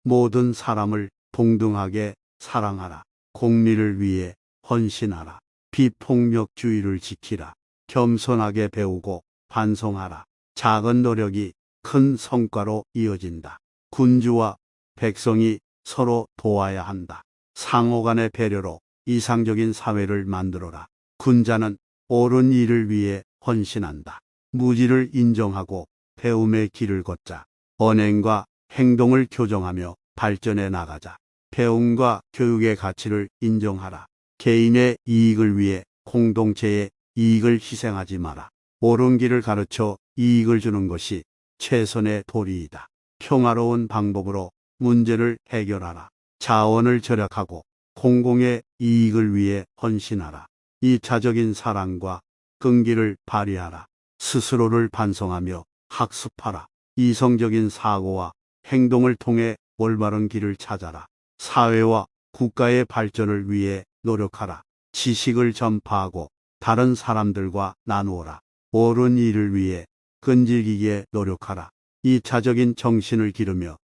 모든 사람을 동등하게 사랑하라. 공리를 위해 헌신하라. 비폭력주의를 지키라. 겸손하게 배우고 반성하라. 작은 노력이 큰 성과로 이어진다. 군주와 백성이 서로 도와야 한다. 상호 간의 배려로 이상적인 사회를 만들어라. 군자는 옳은 일을 위해 헌신한다. 무지를 인정하고 배움의 길을 걷자. 언행과 행동을 교정하며 발전해 나가자. 배움과 교육의 가치를 인정하라. 개인의 이익을 위해 공동체의 이익을 희생하지 마라. 옳은 길을 가르쳐 이익을 주는 것이 최선의 도리이다. 평화로운 방법으로 문제를 해결하라. 자원을 절약하고 공공의 이익을 위해 헌신하라. 이타적인 사랑과 끈기를 발휘하라. 스스로를 반성하며 학습하라. 이성적인 사고와 행동을 통해 올바른 길을 찾아라. 사회와 국가의 발전을 위해 노력하라. 지식을 전파하고 다른 사람들과 나누어라. 옳은 일을 위해 끈질기게 노력하라. 이타적인 정신을 기르며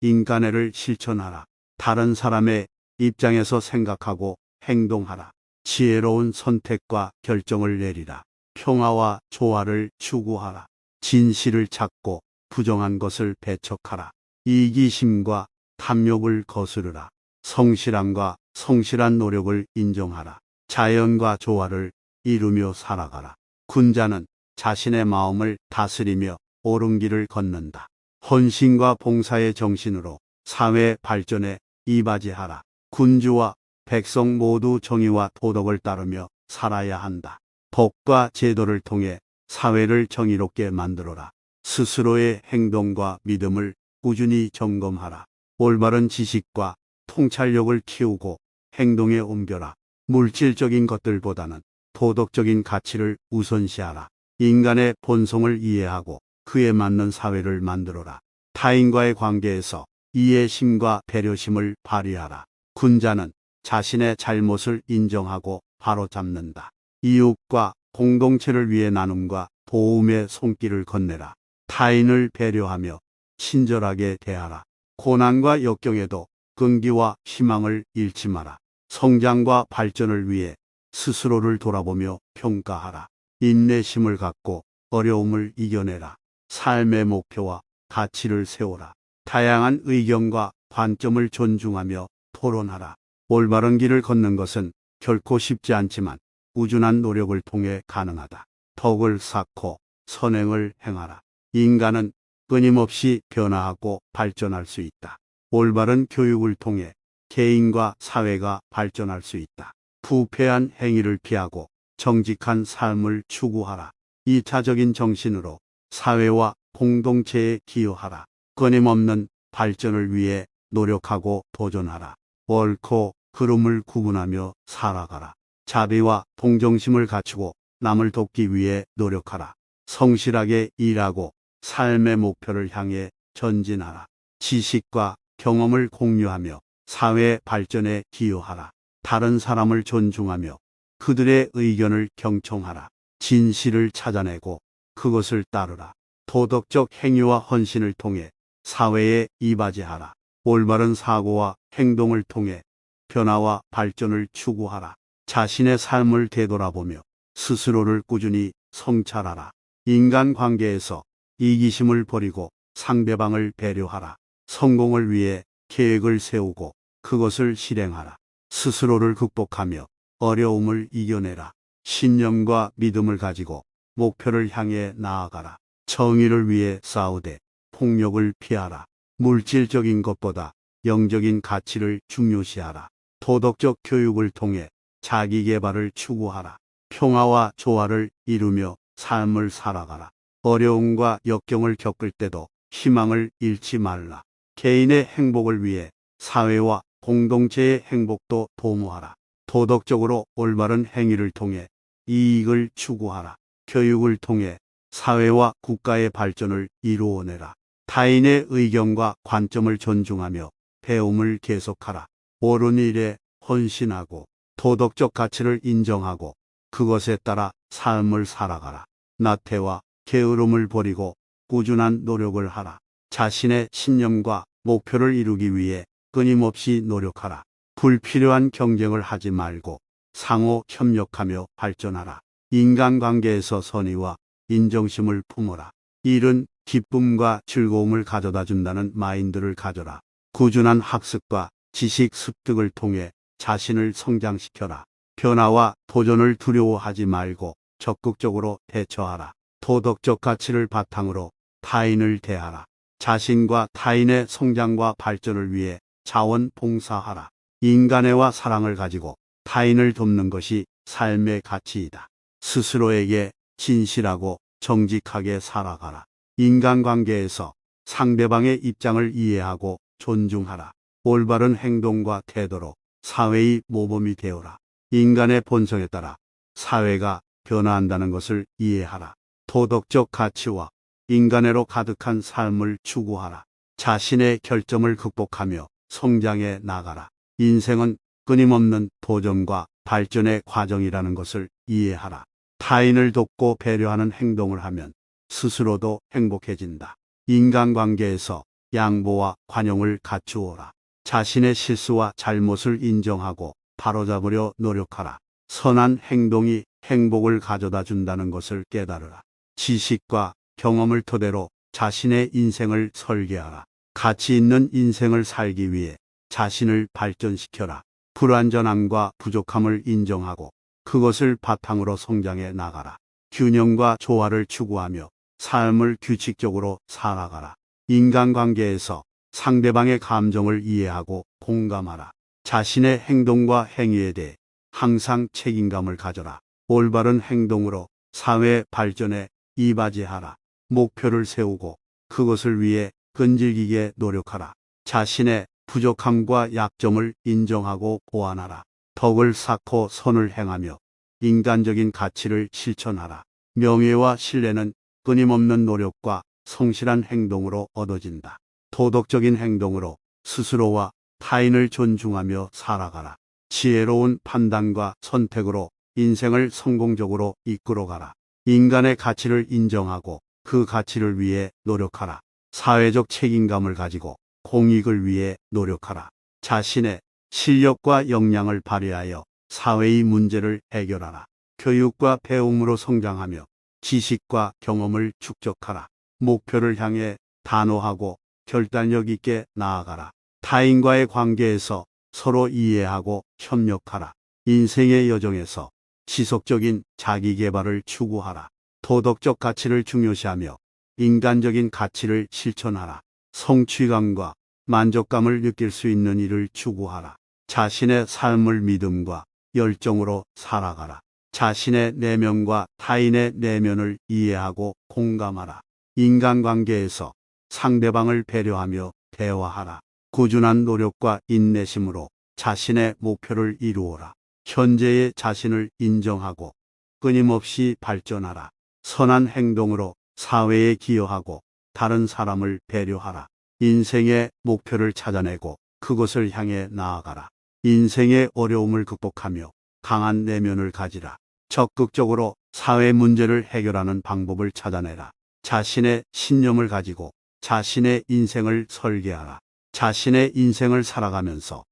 인간애를 실천하라. 다른 사람의 입장에서 생각하고 행동하라. 지혜로운 선택과 결정을 내리라. 평화와 조화를 추구하라. 진실을 찾고 부정한 것을 배척하라. 이기심과 탐욕을 거스르라. 성실함과 성실한 노력을 인정하라. 자연과 조화를 이루며 살아가라. 군자는 자신의 마음을 다스리며 옳은 길을 걷는다. 헌신과 봉사의 정신으로 사회 발전에 이바지하라. 군주와 백성 모두 정의와 도덕을 따르며 살아야 한다. 법과 제도를 통해 사회를 정의롭게 만들어라. 스스로의 행동과 믿음을 꾸준히 점검하라. 올바른 지식과 통찰력을 키우고 행동에 옮겨라. 물질적인 것들보다는 도덕적인 가치를 우선시하라. 인간의 본성을 이해하고 그에 맞는 사회를 만들어라. 타인과의 관계에서 이해심과 배려심을 발휘하라. 군자는 자신의 잘못을 인정하고 바로잡는다. 이웃과 공동체를 위해 나눔과 도움의 손길을 건네라. 타인을 배려하며 친절하게 대하라. 고난과 역경에도 끈기와 희망을 잃지 마라. 성장과 발전을 위해 스스로를 돌아보며 평가하라. 인내심을 갖고 어려움을 이겨내라. 삶의 목표와 가치를 세워라. 다양한 의견과 관점을 존중하며 토론하라. 올바른 길을 걷는 것은 결코 쉽지 않지만 꾸준한 노력을 통해 가능하다. 덕을 쌓고 선행을 행하라. 인간은 끊임없이 변화하고 발전할 수 있다. 올바른 교육을 통해 개인과 사회가 발전할 수 있다. 부패한 행위를 피하고 정직한 삶을 추구하라. 이타적인 정신으로 사회와 공동체에 기여하라. 끊임없는 발전을 위해 노력하고 도전하라. 옳고 그름을 구분하며 살아가라. 자비와 동정심을 갖추고 남을 돕기 위해 노력하라. 성실하게 일하고 삶의 목표를 향해 전진하라. 지식과 경험을 공유하며 사회 발전에 기여하라. 다른 사람을 존중하며 그들의 의견을 경청하라. 진실을 찾아내고 그것을 따르라. 도덕적 행위와 헌신을 통해 사회에 이바지하라. 올바른 사고와 행동을 통해 변화와 발전을 추구하라. 자신의 삶을 되돌아보며 스스로를 꾸준히 성찰하라. 인간관계에서 이기심을 버리고 상대방을 배려하라. 성공을 위해 계획을 세우고 그것을 실행하라. 스스로를 극복하며 어려움을 이겨내라. 신념과 믿음을 가지고 목표를 향해 나아가라. 정의를 위해 싸우되 폭력을 피하라. 물질적인 것보다 영적인 가치를 중요시하라. 도덕적 교육을 통해 자기 개발을 추구하라. 평화와 조화를 이루며 삶을 살아가라. 어려움과 역경을 겪을 때도 희망을 잃지 말라. 개인의 행복을 위해 사회와 공동체의 행복도 도모하라. 도덕적으로 올바른 행위를 통해 이익을 추구하라. 교육을 통해 사회와 국가의 발전을 이루어내라. 타인의 의견과 관점을 존중하며 배움을 계속하라. 옳은 일에 헌신하고 도덕적 가치를 인정하고 그것에 따라 삶을 살아가라. 나태와 게으름을 버리고 꾸준한 노력을 하라. 자신의 신념과 목표를 이루기 위해 끊임없이 노력하라. 불필요한 경쟁을 하지 말고 상호 협력하며 발전하라. 인간관계에서 선의와 인정심을 품어라. 일은 기쁨과 즐거움을 가져다 준다는 마인드를 가져라. 꾸준한 학습과 지식 습득을 통해 자신을 성장시켜라. 변화와 도전을 두려워하지 말고 적극적으로 대처하라. 도덕적 가치를 바탕으로 타인을 대하라. 자신과 타인의 성장과 발전을 위해 자원봉사하라. 인간애와 사랑을 가지고 타인을 돕는 것이 삶의 가치이다. 스스로에게 진실하고 정직하게 살아가라. 인간관계에서 상대방의 입장을 이해하고 존중하라. 올바른 행동과 태도로 사회의 모범이 되어라. 인간의 본성에 따라 사회가 변화한다는 것을 이해하라. 도덕적 가치와 인간애로 가득한 삶을 추구하라. 자신의 결점을 극복하며 성장해 나가라. 인생은 끊임없는 도전과 발전의 과정이라는 것을 이해하라. 타인을 돕고 배려하는 행동을 하면 스스로도 행복해진다. 인간관계에서 양보와 관용을 갖추어라. 자신의 실수와 잘못을 인정하고 바로잡으려 노력하라. 선한 행동이 행복을 가져다 준다는 것을 깨달으라. 지식과 경험을 토대로 자신의 인생을 설계하라. 가치 있는 인생을 살기 위해 자신을 발전시켜라. 불완전함과 부족함을 인정하고 그것을 바탕으로 성장해 나가라. 균형과 조화를 추구하며 삶을 규칙적으로 살아가라. 인간관계에서 상대방의 감정을 이해하고 공감하라. 자신의 행동과 행위에 대해 항상 책임감을 가져라. 올바른 행동으로 사회 발전에 이바지하라. 목표를 세우고 그것을 위해 끈질기게 노력하라. 자신의 부족함과 약점을 인정하고 보완하라. 덕을 쌓고 선을 행하며 인간적인 가치를 실천하라. 명예와 신뢰는 끊임없는 노력과 성실한 행동으로 얻어진다. 도덕적인 행동으로 스스로와 타인을 존중하며 살아가라. 지혜로운 판단과 선택으로 인생을 성공적으로 이끌어가라. 인간의 가치를 인정하고 그 가치를 위해 노력하라. 사회적 책임감을 가지고 공익을 위해 노력하라. 자신의 실력과 역량을 발휘하여 사회의 문제를 해결하라. 교육과 배움으로 성장하며 지식과 경험을 축적하라. 목표를 향해 단호하고 결단력 있게 나아가라. 타인과의 관계에서 서로 이해하고 협력하라. 인생의 여정에서 지속적인 자기개발을 추구하라. 도덕적 가치를 중요시하며 인간적인 가치를 실천하라. 성취감과 만족감을 느낄 수 있는 일을 추구하라. 자신의 삶을 믿음과 열정으로 살아가라. 자신의 내면과 타인의 내면을 이해하고 공감하라. 인간관계에서 상대방을 배려하며 대화하라. 꾸준한 노력과 인내심으로 자신의 목표를 이루어라. 현재의 자신을 인정하고 끊임없이 발전하라. 선한 행동으로 사회에 기여하고 다른 사람을 배려하라. 인생의 목표를 찾아내고 그것을 향해 나아가라. 인생의 어려움을 극복하며 강한 내면을 가지라. 적극적으로 사회 문제를 해결하는 방법을 찾아내라. 자신의 신념을 가지고 자신의 인생을 설계하라. 자신의 인생을 살아가면서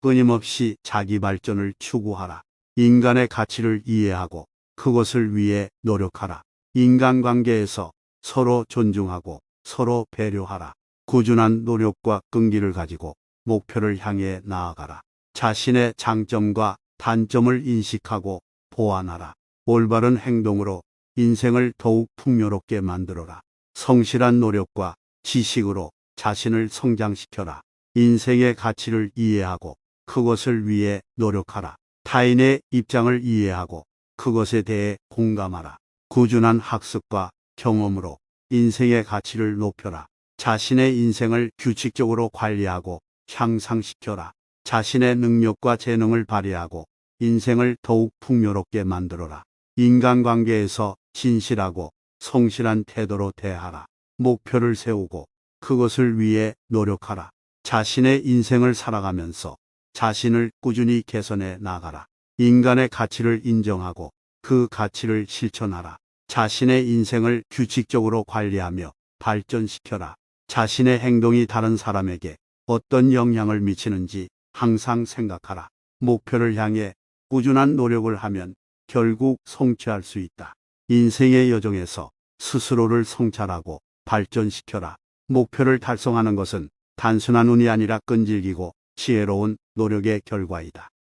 끊임없이 자기 발전을 추구하라. 인간의 가치를 이해하고 그것을 위해 노력하라. 인간관계에서 서로 존중하고 서로 배려하라. 꾸준한 노력과 끈기를 가지고 목표를 향해 나아가라. 자신의 장점과 단점을 인식하고 보완하라. 올바른 행동으로 인생을 더욱 풍요롭게 만들어라. 성실한 노력과 지식으로 자신을 성장시켜라. 인생의 가치를 이해하고 그것을 위해 노력하라. 타인의 입장을 이해하고 그것에 대해 공감하라. 꾸준한 학습과 경험으로 인생의 가치를 높여라. 자신의 인생을 규칙적으로 관리하고 향상시켜라. 자신의 능력과 재능을 발휘하고 인생을 더욱 풍요롭게 만들어라. 인간관계에서 진실하고 성실한 태도로 대하라. 목표를 세우고 그것을 위해 노력하라. 자신의 인생을 살아가면서 자신을 꾸준히 개선해 나가라. 인간의 가치를 인정하고 그 가치를 실천하라. 자신의 인생을 규칙적으로 관리하며 발전시켜라. 자신의 행동이 다른 사람에게 어떤 영향을 미치는지 항상 생각하라. 목표를 향해 꾸준한 노력을 하면 결국 성취할 수 있다. 인생의 여정에서 스스로를 성찰하고 발전시켜라. 목표를 달성하는 것은 단순한 운이 아니라 끈질기고 지혜로운 노력의 결과이다.